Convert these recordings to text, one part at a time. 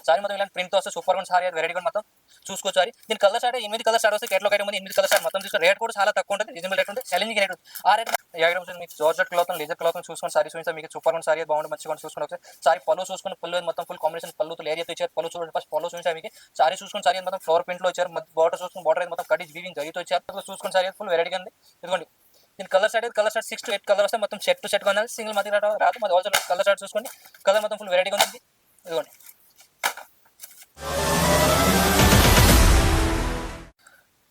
Sorry మొత్తం ఇలాంటి print వస్తే సూపర్ గా సారీ వెరైటీ మొత్తం చూసుకోవచ్చు. సారీ దీని కలర్ స్టార్ట్ 8 కలర్ స్టార్ట్ వస్తే కేటలాగ్ ఐటమ్ 8 కలర్ స్టార్ట్ మొత్తం చూసుకో. రేట్ కూడా చాలా తక్కువ ఉంటుంది, రీజనబుల్ రేట్ ఉంటుంది, ఛాలెంజింగ్ రేట్. ఆ రేట్ ఈ ఐటమ్స్ మీకు జార్జెట్ క్లాత్ లేజర్ క్లాత్ చూసుకొని సారీ చూస్తే మీకు సూపర్ గా సారీ బాగుంటుంది, మంచిగా చూసుకొని ఒకసారి సారీ పళ్ళు చూసుకొని పళ్ళు మొత్తం ఫుల్ కాంబినేషన్ పళ్ళుతో ఏరియాతో ఇచ్చారు. పళ్ళు చూడండి ఫస్ట్ పళ్ళు చూస్తే మీకు సారీ చూసుకొని సారీ మొత్తం ఫ్లోర్ ప్రింట్ లో ఇచ్చారు. బార్డర్ చూసుకొని బార్డర్ మొత్తం కడి వీవింగ్ జరిగితో ఇచ్చారు. చూసుకొని సారీ ఫుల్ వెరైటీగా ఉంది. ఇదిగోండి దీని కలర్ స్టార్ట్ 6 to 8 కలర్ వస్తే మొత్తం సెట్ టు సెట్ గా ఉన్నది, సింగిల్ మధ్య రాదు. మాది ఆల్సో కలర్ స్టార్ట్ చూసుకోండి, కలర్ మొత్తం ఫుల్ వెరైటీగా ఉంది. ఇదిగోండి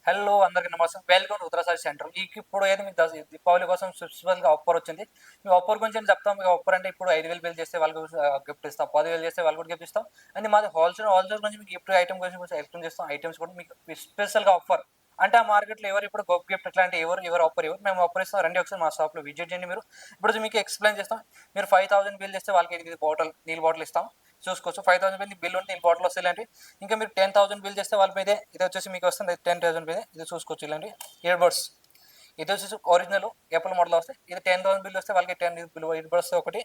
హలో అందరికీ నమస్తే, welcome to Uttara sari centre. ఇప్పుడు ఏది మీకు దీపావళి కోసం స్పెషల్ గా ఆఫర్ వచ్చింది. మీ ఆఫర్ గురించి చెప్తాం. మీకు ఆఫర్ అంటే ఇప్పుడు 5,000 బిల్ చేస్తే వాళ్ళకి గిఫ్ట్ ఇస్తాం, 10,000 చేస్తే వాళ్ళు కూడా గిఫ్ట్ ఇస్తాం. అండ్ మాది హోల్సేల్ గురించి మీకు గిఫ్ట్ ఐటమ్ గురించి ఎక్స్ప్లెయిన్ చేస్తాం. ఐటమ్స్ కూడా మీకు స్పెషల్ గా ఆఫర్ అంటే ఆ మార్కెట్లో ఎవరు ఇప్పుడు గొప్ప గిఫ్ట్ ఇట్లాంటి ఎవరు ఆఫర్ మేము ఆఫర్ ఇస్తాం. రండి ఒకసారి మా షాప్లో విజిట్ చేయండి. మీరు ఇప్పుడు మీకు ఎక్స్ప్లెయిన్ చేస్తాం. మీరు 5,000 బిల్ చేస్తే వాళ్ళకి నీళ్ళ బాటిల్ ఇస్తాం, చూసుకోవచ్చు. 5,000 బిల్ ఉంటే నీళ్ళ బాటిల్ వస్తే ఇలాంటి. ఇంకా మీరు 10,000 బిల్ చేస్తే వాళ్ళ మీదే ఇది వచ్చేసి మీకు వస్తుంది 10,000 మీదే ఇది చూసుకోవచ్చు. ఇలాంటి ఇయర్ బడ్స్ ఇది వచ్చేసి ఒరిజినల్ ఎప్పుడు మోడల్ వస్తే ఇది 10,000 బిల్ వస్తే వాళ్ళకి 10 ఇయర్ బడ్స్ ఒకటి.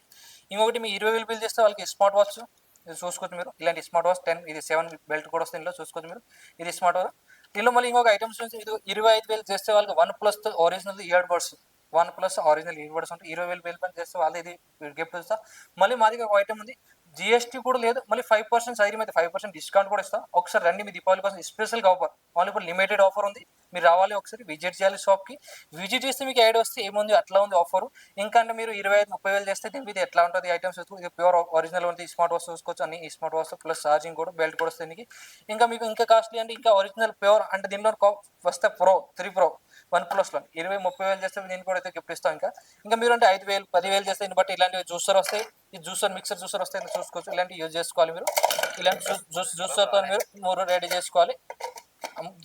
ఇంకొకటి మీ 20,000 బిల్ చేస్తే వాళ్ళకి స్మార్ట్ వాచ్ ఇది చూసుకోవచ్చు. మీరు ఇలాంటి స్మార్ట్ వాచ్ 10 ఇది 7 బెల్ట్ కూడా వస్తుంది ఇందులో, చూసుకోవచ్చు. మీరు ఇది స్మార్ట్ వాచ్. దీనిలో మళ్ళీ ఇంకొక ఐటమ్స్ నుంచి ఇది 25,000 చేస్తే వాళ్ళకి 1+ original ear buds 1+ original ear buds ఉంటాయి. 20,000 బిల్ పని చేస్తే వాళ్ళు ఇది గిఫ్ట్ ఇస్తాం. మళ్ళీ మాది ఒక ఐటమ్ ఉంది, జిఎస్టీ కూడా లేదు, మళ్ళీ 5% సైడ్ మీద 5% డిస్కౌంట్ కూడా ఇస్తాం. ఒకసారి రండి, మీ దీపావళి కోసం స్పెషల్గా ఆఫర్, ఓన్లీ ఇప్పుడు లిమిటెడ్ ఆఫర్ ఉంది. మీరు రావాలి, ఒకసారి విజిట్ చేయాలి షాప్కి. విజిట్ చేస్తే మీకు ఐడియా వస్తే ఏముంది అట్లా ఉంది ఆఫర్. ఇంకా అంటే మీరు 25,000-30,000 చేస్తే దీని మీద ఎట్లా ఉంటుంది ఐటమ్స్. ఇది ప్యూర్ ఒరిజినల్ ఉంది, స్మార్ట్ వాచ్ చూసుకోవచ్చు. అన్ని స్మార్ట్ వాచ్ ప్లస్ ఛార్జింగ్ కూడా బెల్ట్ కూడా వస్తుంది దీనికి. ఇంకా మీకు ఇంకా కాస్ట్లీ అంటే ఇంకా ఒరిజినల్ ప్యూర్ అంటే దీనిలో వస్తే ప్రో 3 Pro 1+లో 20,000-30,000 చేస్తే దీన్ని కూడా అయితే గిఫ్ట్ ఇస్తాం. ఇంకా మీరు అంటే 5,000-10,000 చేస్తే దీన్ని బట్టి ఇలాంటి జ్యూసర్ వస్తాయి, ఈ జ్యూసర్ మిక్సర్ జ్యూసర్ వస్తాయి చూసుకోవచ్చు. ఇలాంటి యూజ్ చేసుకోవాలి మీరు. ఇలాంటి జ్యూసర్తో మీరు రెడీ చేసుకోవాలి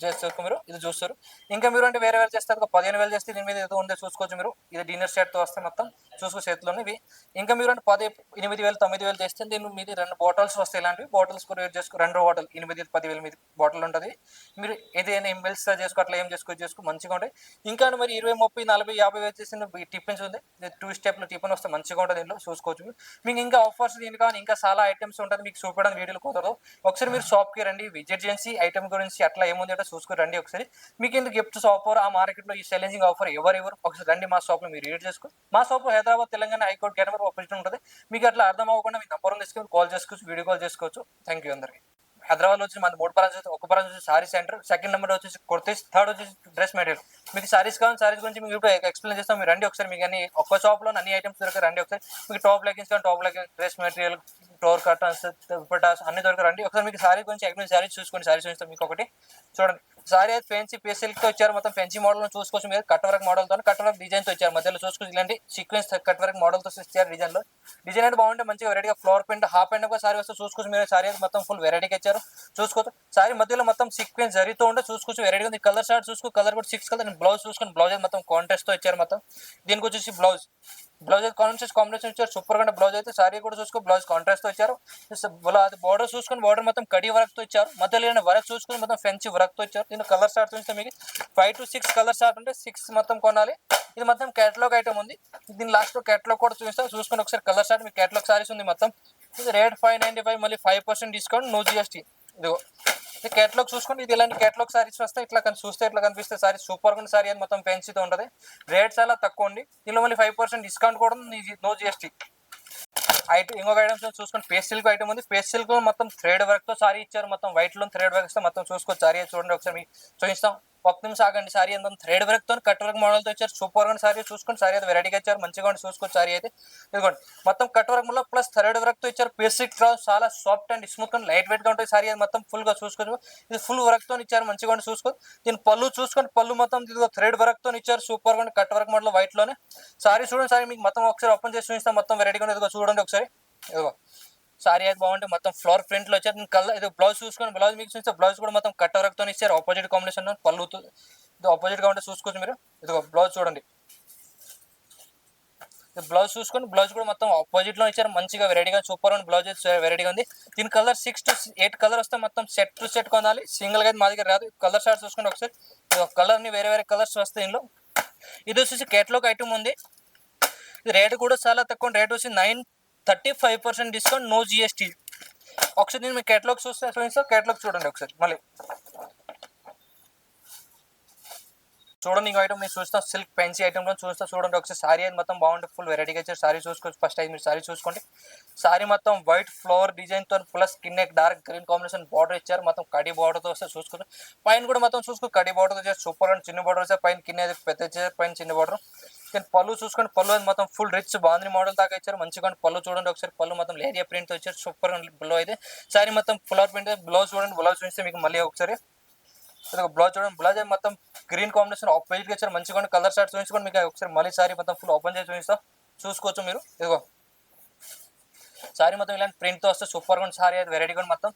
చేసుకో. మీరు ఇది చూస్తారు. ఇంకా మీరు అంటే వేరే చేస్తారు 15,000 చేస్తే దీని మీద ఏదో ఉందో చూసుకోవచ్చు. మీరు ఇది డిన్నర్ సెట్తో వస్తే మొత్తం చూసుకో చేతిలోనే ఇవి. ఇంకా మీరు అంటే 8,000-9,000 చేస్తే దీని మీద 2 బాటిల్స్ వస్తాయి. ఇలాంటివి బాటిల్స్ కూడా యూజ్ చేసుకో. 2 బాటిల్ 8,000-10,000 మీద బాటిల్ ఉంటుంది. మీరు ఏదైనా ఎంఎల్స్ చేసుకో, అట్లా ఏం చేసుకో మంచిగా ఉంటాయి. ఇంకా మరి 20,000-30,000-50,000 చేసిన టిఫిన్స్ ఉంది, 2 స్టెప్లు టిఫిన్ వస్తే మంచిగా ఉంటుంది దీనిలో, చూసుకోవచ్చు. మీకు ఇంకా ఆఫర్స్ దీని కానీ ఇంకా చాలా ఐటమ్స్ ఉంటుంది, మీకు చూపడం వీడియోలు కుదరదు. ఒకసారి మీరు షాప్కి రండి, విజిట్ చేసి ఐటమ్ గురించి అట్లా ఏముంది అంటే చూసుకుని రండి ఒకసారి. మీకు ఎందుకు గిఫ్ట్స్ ఆఫర్ ఆ మార్కెట్లో ఈ ఛాలెంజింగ్ ఆఫర్ ఎవరెవరు ఒకసారి రండి మా షాప్లో మీరు రీడ్ చేసుకో. మా shop Hyderabad Telangana high court gate number opposite ఉంటుంది. మీకు అట్లా అర్థం అవ్వకుండా మీ నంబర్ తీసుకొని కాల్ చేసుకోవచ్చు, వీడియో కాల్ చేసుకోవచ్చు. థ్యాంక్ యూ అందరికీ. హైదరాబాద్ వచ్చి మన 3 బ్రాంచ్, ఒక బ్రాంచ్ వచ్చి సారీ సెంటర్, సెకండ్ నెంబర్ వచ్చేసి కుర్తీస్, థర్డ్ వచ్చేసి డ్రెస్ మెటీరియల్. మీకు సారీస్ కావాలి, సారీస్ గురించి మీకు ఇప్పుడు ఎక్స్ప్లెయిన్ చేస్తాం. మీరు రండి ఒకసారి. మీకు అన్ని ఒక్క షాప్లో అన్ని ఐటమ్స్ దొరక రండి ఒకసారి. మీకు టాప్ లెగ్గిన్స్ కానీ top leggings, dress material, door curtains, dupattas అన్ని దొరక రండి ఒకసారి. మీకు సారీ గురించి ఎక్స్ప్లెయిన్ సారీస్ చూసుకోండి. సారీస్ చూస్తే మీకు ఒకటి చూడండి. సారీ అయితే ఫ్యాన్సీ సిల్క్ తో వచ్చారు, మొత్తం ఫ్యాన్సీ మోడల్ చూసుకోవచ్చు. మీరు కట్ వర్క్ మోడల్ తో కట్ వర్క్ డిజైన్ తో వచ్చారు, మధ్యలో చూసుకోవచ్చు. ఇలాంటి సీక్వెన్స్ కట్ వర్క్ మోడల్ తో ఇచ్చారు. డిజైన్ లో డిజైన్ అయితే బాగుంటే మంచిగా వెరైటీగా floor print half hand sorry వస్తే చూసుకోవచ్చు. మీరు సారీ అయితే మొత్తం ఫుల్ వెరైటీగా ఇచ్చారు, చూసుకోవచ్చు. సారీ మధ్యలో మొత్తం సీక్వెన్స్ జరుగుతూ ఉంటే చూసుకోవచ్చు. వెరైటీగా ఉంది. కలర్ షార్ట్ చూసుకో, కలర్ కూడా 6 కలర్. బ్లౌజ్ చూసుకొని బ్లౌజ్ అయితే మొత్తం కాంట్రాస్ట్ తో ఇచ్చారు. మొత్తం దీనికి వచ్చేసి బ్లౌజ్ అయితే కాంబినేషన్ ఇచ్చారు, సూపర్ గా బ్లౌజ్ అయితే. సారీ కూడా చూసుకో, బ్లౌజ్ కాంట్రాస్ట్ తో ఇచ్చారు. అది బార్డర్ చూసుకొని బార్డర్ మొత్తం కడి వర్క్ తో ఇచ్చారు. మధ్యలో వర్క్ చూసుకొని మొత్తం ఫెన్సీ వర్క్ తో ఇచ్చారు. దీని కలర్ స్టార్ట్ చూస్తే మీకు 5 to 6 కలర్ స్టార్ట్ ఉంటే 6 మొత్తం కొనాలి. ఇది మొత్తం కేటలాగ్ ఐటమ్ ఉంది. దీని లాస్ట్ లో కేటలాగ్ కూడా చూసుకొని ఒకసారి కలర్ స్టార్ట్ మీకు కేటలాగ్ సారీస్ ఉంది మొత్తం. ఇది రేట్ 595, మళ్ళీ 5% డిస్కౌంట్, నో జిఎస్టీ. ఇదిగో ఇది కేటలాగ్ చూసుకోండి. ఇది ఇలాంటి కేటలాగ్ సారీస్ వస్తాయి. ఇట్లా చూస్తే ఇట్లా కనిపిస్తే సారీ సూపర్ గా సారీ అని మొత్తం ఫెన్సీతో ఉంటుంది. రేట్ చాలా తక్కువ ఉంది. దీనిలో మళ్ళీ 5% డిస్కౌంట్ కూడా నో జిఎస్టీ. ఇంకొక ఐటమ్స్ చూసుకొని పేస్ట్ సిల్క్ ఐటమ్ ఉంది. పేస్ట్ సిల్క్ మొత్తం థ్రెడ్ వర్క్ తో సారీ ఇచ్చారు. మొత్తం వైట్ లో థ్రెడ్ వర్క్ తో మొత్తం చూసుకోవచ్చు. సారీ చూడండి ఒకసారి మీకు చూపిస్తాం. ఒక్క నిమిషం ఆగండి. సారీ అంతా థ్రెడ్ వర్క్ తో కట్ వర్క్ మోడల్ తో ఇచ్చారు. సూపర్ గా సారీ చూసుకోండి. సారీ అయితే వెరైటీగా ఇచ్చారు, మంచిగా చూసుకోవచ్చు. సారీ అయితే ఇదిగోండి మొత్తం కట్ వర్క్ లో ప్లస్ థ్రెడ్ వర్క్ తో ఇచ్చారు. పేస్ట్ సిల్క్ చాలా soft and smooth and light weight గా ఉంటుంది. సారీ అది మొత్తం ఫుల్ గా చూసుకోవచ్చు. ఇది ఫుల్ వర్క్ తో ఇచ్చారు, మంచిగా చూసుకోవచ్చు. దీని పళ్ళు చూసుకోండి, పళ్ళు మొత్తం థ్రెడ్ వర్క్ తో ఇచ్చారు. సూపర్ గా కట్ వర్క్ మోడల్ వైట్ లోనే. సారీ చూడండి. సారీ మీకు మొత్తం ఒకసారి ఓపెన్ చేసి చూపిస్తాం. మొత్తం వెరైటీగా ఇదిగో చూడండి ఒకసారి. ఇదిగో సారీ అయితే బాగుంటే మొత్తం ఫ్లోర్ ప్రింట్ లో వచ్చారు. కలర్ ఇది బ్లౌజ్ చూసుకొని బ్లౌజ్ మీకు చూస్తే బ్లౌజ్ కూడా మొత్తం కట్ వర్క్ తో ఇచ్చారు. ఆపోజిట్ కాంబినేషన్ పళ్ళుతో ఇది ఆపోజిట్ గా ఉంటే చూసుకోవచ్చు. మీరు ఇదిగో బ్లౌజ్ చూడండి. బ్లౌజ్ చూసుకొని బ్లౌజ్ కూడా మొత్తం ఆపోజిట్ లో ఇచ్చారు, మంచిగా వెరైటీగా సూపర్ అండ్ బ్లౌజ్ వెరైటీగా ఉంది. దీని కలర్ 6 to 8 కలర్ వస్తే మొత్తం సెట్ టు సెట్ కొనాలి, సింగిల్ గా మా దగ్గర రాదు. కలర్ షార్ట్ చూసుకోండి ఒకసారి. కలర్ ని వేరే కలర్స్ వస్తాయి ఇందులో. ఇది వచ్చేసి కేటలాగ్ ఐటమ్ ఉంది. రేట్ కూడా చాలా తక్కువ. రేట్ వచ్చి 35% డిస్కౌంట్, నో జిఎస్టీ. ఒకసారి నేను మీ కేటలాగ్ చూపిస్తా, కేటలాగ్ చూడండి ఒకసారి మళ్ళీ. చూడండి ఇంకో ఐటమ్ మీరు చూస్తాం, సిల్క్ పెన్సీ ఐటమ్లో చూస్తా చూడండి ఒకసారి. సారీ అయితే మొత్తం బాగుంటుంది, ఫుల్ వెరైటీగా ఇచ్చారు. సారీ చూసుకోవచ్చు. ఫస్ట్ అయితే మీరు సారీ చూసుకోండి. సారీ మొత్తం వైట్ ఫ్లవర్ డిజైన్తో ప్లస్ కింద డార్క్ గ్రీన్ కాంబినేషన్ బార్డర్ ఇచ్చారు. మొత్తం కడి బార్డర్తో వస్తే చూసుకోవచ్చు. పైన కూడా మొత్తం చూసుకో కడి బార్డర్తో చేసి సూపర్ అండ్ చిన్న బార్డర్ వచ్చారు. పైన కింద పెద్ద ఇచ్చారు, పైన చిన్న బార్డర్. కానీ పళ్ళు చూసుకోండి, పళ్ళు అయితే మొత్తం ఫుల్ రిచ్ బాంద్రీ మోడల్ దాకా ఇచ్చారు. మంచిగా పళ్ళు చూడండి ఒకసారి. పళ్ళు మొత్తం లేరియా ప్రింట్తో ఇచ్చారు. సూపర్ బ్లౌ అయితే సారీ మొత్తం ఫ్లవర్ ప్రింట్. బ్లౌజ్ చూడండి, బ్లౌజ్ చూస్తే మీకు మళ్ళీ ఒకసారి బ్లౌజ్ చూడండి. బ్లౌజ్ మొత్తం గ్రీన్ కాంబినేషన్ ఆపోజిట్ ఇచ్చారు. మంచిగా కలర్ షార్ట్ చూపించుకోండి. మీకు ఒకసారి మళ్ళీ సారీ మొత్తం ఫుల్ ఓపెన్ చేసి చూపిస్తా, చూసుకోవచ్చు మీరు. ఇదిగో సారీ మొత్తం ఇలాంటి ప్రింట్తో వస్తే సూపర్గా ఉంది. సారీ అయితే వెరైటీగా మొత్తం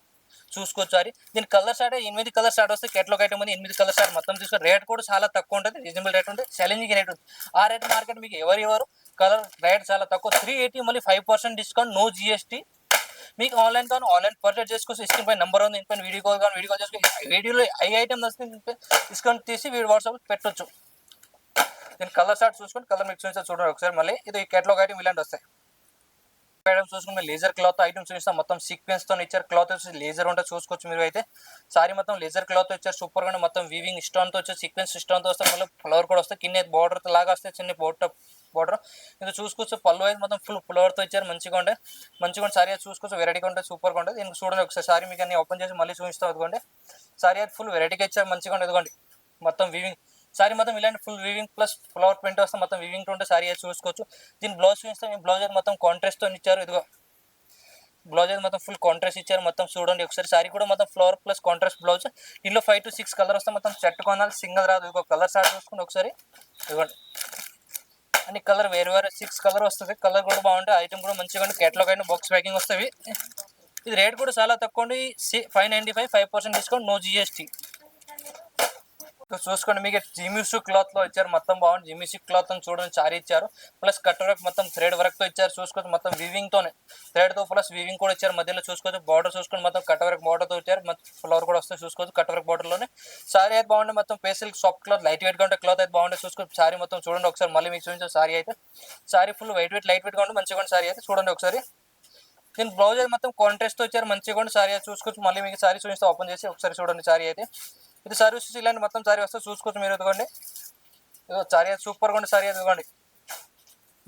చూసుకోవచ్చు. సారీ దీని కలర్ షార్ట్ 8 కలర్ షార్ట్ వస్తే కేటలాగ్ ఐటమ్ ఉంది. 8 కలర్ షార్ట్ మొత్తం తీసుకొని రేట్ కూడా చాలా తక్కువ ఉంటుంది, రీజనబుల్ రేట్ ఉంటుంది, ఛాలెంజింగ్ రేట్ ఉంటుంది. ఆ రేట్ మార్కెట్ మీకు ఎవరు కలర్ రేట్ చాలా తక్కువ 380 మళ్ళీ 5% డిస్కౌంట్, నో జిఎస్టీ. మీకు ఆన్లైన్ కానీ ఆన్లైన్ పర్చేజ్ చేసుకోవచ్చు. స్క్రీన్ పై నెంబర్ ఉంది, ఇంపై వీడియో కాల్ కానీ వీడియో కాల్ చేసుకోవచ్చు. వీడియోలో ఐ ఐటమ్ వస్తే డిస్కౌంట్ తీసి వీడియో వాట్సాప్ పెట్టొచ్చు. దీని కలర్ షార్ట్ చూసుకొని కలర్ మీకు చూపిస్తా చూడండి ఒకసారి మళ్ళీ. ఇది కేటలాగ్ ఐటమ్ ఇలాంటి వస్తాయి. ఐటమ్స్ చూసుకుని మీరు లేజర్ క్లాత్ ఐటమ్స్ చూపిస్తాం. మొత్తం సీక్వెన్స్ తో ఇచ్చారు. క్లాత్ వచ్చి లేజర్ ఉంటే చూసుకోవచ్చు మీరు అయితే. సారీ మొత్తం లేజర్ క్లాత్ వచ్చారు. సూపర్ గా మొత్తం వీవింగ్ స్టోన్ తో వచ్చారు. సీక్వెన్స్ స్టోన్ తో వస్తే మళ్ళీ ఫ్లవర్ కూడా వస్తే కింద బార్డర్ లాగా వస్తే చిన్న బార్డర్ ఇది చూసుకోవచ్చు. పళ్ళు అయితే మొత్తం ఫుల్ ఫ్లవర్ తో ఇచ్చారు. మంచిగా ఉండే సారీ అయితే చూసుకోవచ్చు. వెరైటీగా ఉంటుంది, సూపర్ గా ఉంటుంది. దీనికి చూడండి ఒకసారి సారీ మీకు అన్ని ఓపెన్ చేసి మళ్ళీ చూపిస్తాం. అదిగోండి సారీ అయితే ఫుల్ వెరైటీగా ఇచ్చారు. మంచిగా ఉంటుంది. ఇదిగోండి మొత్తం వీవింగ్ సారీ మొత్తం ఇలాంటి full weaving plus flower print వస్తే మొత్తం వీవింగ్ ఉంటే సారీ అయితే చూసుకోవచ్చు. దీని బ్లౌజ్ చూస్తే మీ బ్లౌజ్ అయితే మొత్తం కాంట్రాస్ట్ తో ఇచ్చారు. ఇదిగో బ్లౌజ్ అయితే మొత్తం ఫుల్ కాంట్రాస్ట్ ఇచ్చారు. మొత్తం చూడండి ఒకసారి. సారీ కూడా మొత్తం ఫ్లవర్ ప్లస్ కాంట్రాస్ట్ బ్లౌజ్. ఇందులో 5 to 6 కలర్ వస్తే మొత్తం సెట్ కొనాలి, సింగిల్ రాదు. ఇంకో కలర్ షార్ట్ చూసుకుని ఒకసారి. ఇవ్వండి అన్ని కలర్ వేరు 6 కలర్ వస్తుంది. కలర్ కూడా బాగుంటాయి. ఐటమ్ కూడా మంచిగా ఉంటే కేటలాగ్ అయినా బాక్స్ ప్యాకింగ్ వస్తాయి. ఇది రేట్ కూడా చాలా తక్కువ ఉంది, 595, 5% డిస్కౌంట్, నో జిఎస్టీ. చూసుకోండి మీకు జిమిసు క్లాత్ లో ఇచ్చారు. మొత్తం బాగుంది. జిమిసు క్లాత్ అని చూడండి సారీ ఇచ్చారు. ప్లస్ కట్ వర్క్ మొత్తం థ్రెడ్ వర్క్ తో ఇచ్చారు. చూసుకోవచ్చు మొత్తం వీవింగ్ తోనే థ్రెడ్ తో ప్లస్ వీవింగ్ కూడా ఇచ్చారు. మధ్యలో చూసుకోవచ్చు బార్డర్ చూసుకొని మొత్తం కట్ వర్క్ బార్డర్ తో ఇచ్చారు. ఫ్లవర్ కూడా వస్తే చూసుకోవచ్చు కట్ వర్క్ బార్డర్ లోనే. సారీ అయితే బాగుంది. మొత్తం pastel soft cloth light weight గా ఉంటే క్లాత్ అయితే బాగుంటుంది. చూసుకోవచ్చు సారీ మొత్తం చూడండి ఒకసారి మళ్ళీ మీకు చూపించారు. సారీ అయితే సారీ ఫుల్ లైట్ వెయిట్ గా ఉంటుంది. మంచిగా సారీ అయితే చూడండి ఒకసారి. దీని బ్లౌజ్ అయితే మొత్తం కాంట్రాస్ట్ తో ఇచ్చారు. మంచిగా సారీ అయితే చూసుకోవచ్చు. మళ్ళీ మీకు సారీ చూపిస్తే ఓపెన్ చేసి ఒకసారి చూడండి. సారీ అయితే ఇది సారీ వచ్చేసి ఇలాంటి మొత్తం సారీ వస్తే చూసుకోవచ్చు మీరు. ఎదుగోండి సారీ అయితే సూపర్గా ఉండి సారీ ఎదుగోండి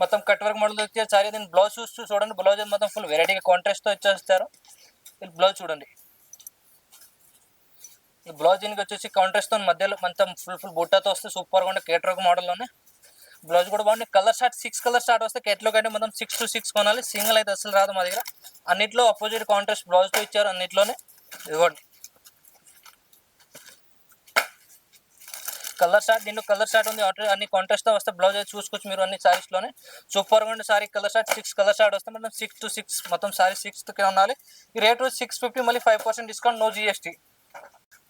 మొత్తం కట్ వర్క్ మోడల్ వచ్చారు. సారీ దీన్ని బ్లౌజ్ చూస్తూ చూడండి. బ్లౌజ్ మొత్తం ఫుల్ వెరైటీగా కాంట్రాస్ట్ తో ఇచ్చేస్తారు. ఇది బ్లౌజ్ చూడండి. ఈ బ్లౌజ్ దీనికి వచ్చేసి కాంట్రాస్ట్ తో మధ్యలో మొత్తం ఫుల్ బుట్టాతో వస్తే సూపర్గా ఉండే కేటలాగ్ మోడల్లోనే. బ్లౌజ్ కూడా బాగుంది. కలర్ షార్ట్ 6 కలర్ షార్ట్ వస్తే కేటలాగ్ అంటే మొత్తం 6 to 6 కొనాలి, సింగిల్ అయితే అసలు రాదు మా దగ్గర. అన్నిట్లో అపోజిట్ కాంట్రాస్ట్ బ్లౌజ్ తో ఇచ్చారు అన్నిట్లోనే. ఇదిగోండి కలర్ షార్ట్, దీంట్లో కలర్ షార్ట్ ఉంది. అన్ని కాంట్రాస్ట్ తో వస్తే బ్లౌజ్ అయితే చూసుకోవచ్చు మీరు అన్ని సారీస్ లోనే. సూపర్ గా ఉండే sorry colour short 6 colour short వస్తే మొత్తం 6 to 6 మొత్తం సారీ 6 ఉండాలి. ఈ రేట్ 650 మళ్ళీ 5% డిస్కౌంట్, నో జిఎస్టీ.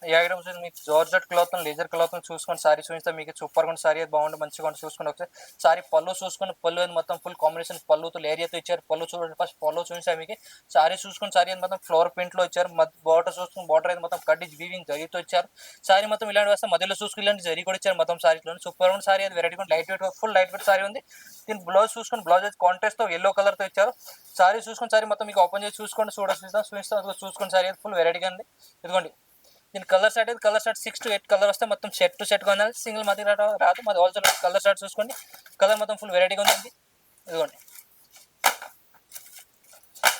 ఈ ఐటమ్స్ మీకు జార్జెట్ క్లాత్ లేజర్ క్లాత్ చూసుకొని సారీ చూపిస్తే మీకు సూపర్ గా సారీ అయితే బాగుంటుంది. మంచిగా చూసుకొని ఒకసారి సారీ పళ్ళు చూసుకొని పళ్ళు అయితే మొత్తం ఫుల్ కాంబినేషన్ పళ్ళుతో ఏరియాతో ఇచ్చారు. పళ్ళు చూడండి ఫస్ట్ పళ్ళు చూపిస్తే మీకు సారీ చూసుకొని సారీ అయితే మొత్తం ఫ్లవర్ ప్రింట్ లో ఇచ్చారు. బార్డర్ చూసుకుని బార్డర్ అయితే మొత్తం కడ్డీ వీవింగ్ జరీతో ఇచ్చారు. సారీ మొత్తం ఇలాంటి వస్తే మధ్యలో చూసుకుని ఇలాంటి జరీ కూడా ఇచ్చారు. మొత్తం సారీలో సూపర్ గా సారీ అయితే variety light weight full light weight sorry ఉంది. దీని బ్లౌజ్ చూసుకొని బ్లౌజ్ అయితే కాంట్రాస్ట్ తో ఎల్లో కలర్ తో ఇచ్చారు. సారీ చూసుకొని సారీ మొత్తం మీకు ఓపెన్ చేసి చూసుకోండి. చూసుకొని సారీ అయితే ఫుల్ వెరైటీగా ఉంది. ఇదిగోండి దీని కలర్ షార్ట్ అయితే కలర్ షార్ట్ 6 to 8 కలర్ వస్తే మొత్తం సెట్ టు సెట్ కొనాలి, సింగిల్ మధ్య రాదు. మాది ఆల్సో కలర్ షార్ట్ చూసుకోండి. కలర్ మొత్తం ఫుల్ వెరైటీగా ఉంది. ఇదిగోండి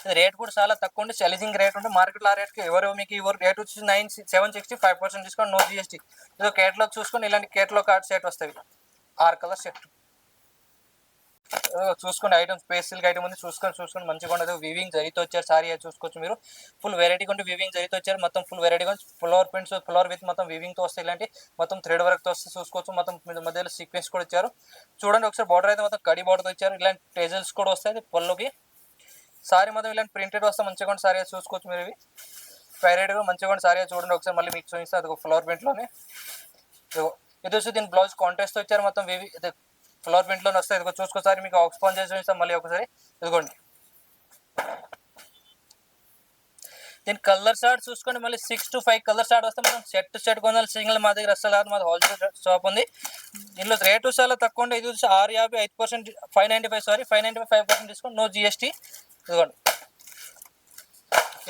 ఇది రేట్ కూడా చాలా తక్కువ ఉంది, ఛాలెంజింగ్ రేట్ ఉంది. మార్కెట్లో ఆ రేట్కి మీకు రేట్ వచ్చి 760, 5% డిస్కౌంట్, నో జిఎస్టీ. ఇది కేటలాగ్ చూసుకొని ఇలాంటి కేటలాగ్ కార్డ్ సెట్ వస్తాయి 6 కలర్ సెట్. చూసుకోండి ఐటమ్స్ పేస్టిల్ ఐటమ్ ఉంది. చూసుకొని మంచిగా ఉండదు. వీవింగ్ జరీతో వచ్చారు. సారీ అయితే చూసుకోవచ్చు మీరు. ఫుల్ వెరైటీగా ఉంటే వీవింగ్ జరీతో వచ్చారు. మొత్తం ఫుల్ వెరైటీగా ఫ్లవర్ ప్రింట్స్ ఫ్లవర్ విత్ మొత్తం వీవింగ్ తో వస్తాయి. ఇలాంటి మొత్తం థ్రెడ్ వర్క్ తో వస్తే చూసుకోవచ్చు. మొత్తం మధ్యలో సీక్వెన్స్ కూడా ఇచ్చారు. చూడండి ఒకసారి బార్డర్ అయితే మొత్తం కడి బార్డర్ తో ఇచ్చారు. ఇలాంటి టేజల్స్ కూడా వస్తాయి పళ్ళుకి. సారీ మొత్తం ఇలాంటి ప్రింటెడ్ వస్తే మంచిగా ఉంటే సారీ అయితే చూసుకోవచ్చు మీరు. ఇవి ఫైరైడ్గా మంచిగా ఉంటే సారీ చూడండి ఒకసారి మళ్ళీ మీకు చూపిస్తే అది ఫ్లవర్ ప్రింట్ లోనే. ఇది వచ్చి దీని బ్లౌజ్ కాంట్రాస్ట్ తో ఇచ్చారు. మొత్తం వేవి ఫ్లవర్ ప్రింట్ లోనే వస్తాయి. ఇదిగో చూసుకోసారి మీకు ఎక్స్పాండ్ చేసి చూపిస్తాం మళ్ళీ ఒకసారి. ఇదిగోండి దీని కలర్ షార్ట్ చూసుకోండి. మళ్ళీ 6 to 5 కలర్ షార్ట్ వస్తే మనం సెట్ టు సెట్ కొనాలి, సింగిల్ మా దగ్గర అసలు రాదు. మాది హోల్సేల్ షాప్ ఉంది. దీనిలో రేటు చాలా తక్కువ ఉండే. ఇది వచ్చి 650, 5%, 595 595 5% డిస్కౌంట్, నో జిఎస్టీ. ఇదిగోండి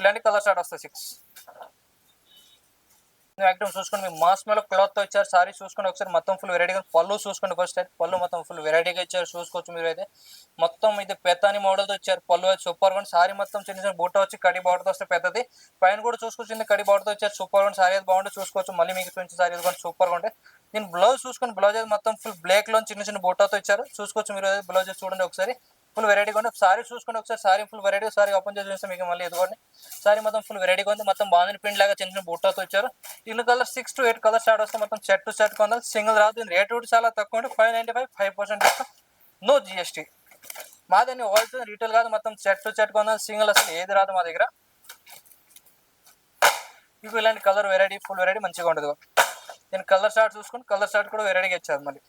ఇలాంటి కలర్ షార్ట్ వస్తాయి 6. ఐటమ్ చూసుకోండి, మీ మాస్ మీద క్లాత్ తో ఇచ్చారు. సారీ చూసుకోండి ఒకసారి, మొత్తం ఫుల్ వెరైటీగా. పళ్ళు చూసుకోండి ఫస్ట్ అయితే, పళ్ళు మొత్తం ఫుల్ వెరైటీగా ఇచ్చారు, చూసుకోవచ్చు మీరు అయితే. మొత్తం ఇది పెతాని మోడల్ తో ఇచ్చారు. పళ్ళు అయితే సూపర్ గా. సారీ మొత్తం చిన్న చిన్న బూట వచ్చి కడి బార్డర్ వస్తే పెద్దది, పైన కూడా చూసుకోవచ్చు కడి బార్డర్ తో ఇచ్చారు. సూపర్ గా సారీ అయితే బాగుంటుంది, చూసుకోవచ్చు. మళ్ళీ మీకు చూపించే సారీ కూడా సూపర్ గా ఉంటాయి. నేను బ్లౌజ్ చూసుకోండి, బ్లౌజ్ అయితే మొత్తం ఫుల్ బ్లాక్ లో చిన్న చిన్న బూటాతో ఇచ్చారు, చూసుకోవచ్చు మీరు. బ్లౌజ్ చూడండి ఒకసారి, ఫుల్ వెరైటీగా ఉంది. సారీ చూసుకోండి ఒకసారి, sorry full variety. Sorry open చేసి చూస్తే మీకు మళ్ళీ ఎదుగుకోండి. సారీ మొత్తం ఫుల్ వెరైటీగా ఉంది, మొత్తం బాగుంది. ప్రింట్ లాగా చిన్న చిన్న బూటాతో ఇచ్చారు. ఇన్ని కలర్ 6 to 8 కలర్ స్టార్ట్ వస్తే మొత్తం సెట్ టు సెట్ కొందాం. సింగిల్ రాదు, రేట్ కూడా చాలా తక్కువ ఉంది. 595, 5% డిస్కౌంట్, నో జిఎస్టీ. మాదని హోల్సేల్ రీటైల్ కాదు, మొత్తం సెట్ టు సెట్ కొందాం. సింగిల్ అసలు ఏది రాదు మా దగ్గర. మీకు ఇలాంటి కలర్ వెరైటీ ఫుల్ వెరైటీ మంచిగా ఉంటుంది. నేను కలర్ షార్ట్ చూసుకుని, కలర్ షార్ట్ కూడా వెరైటీగా ఇచ్చారు మళ్ళీ.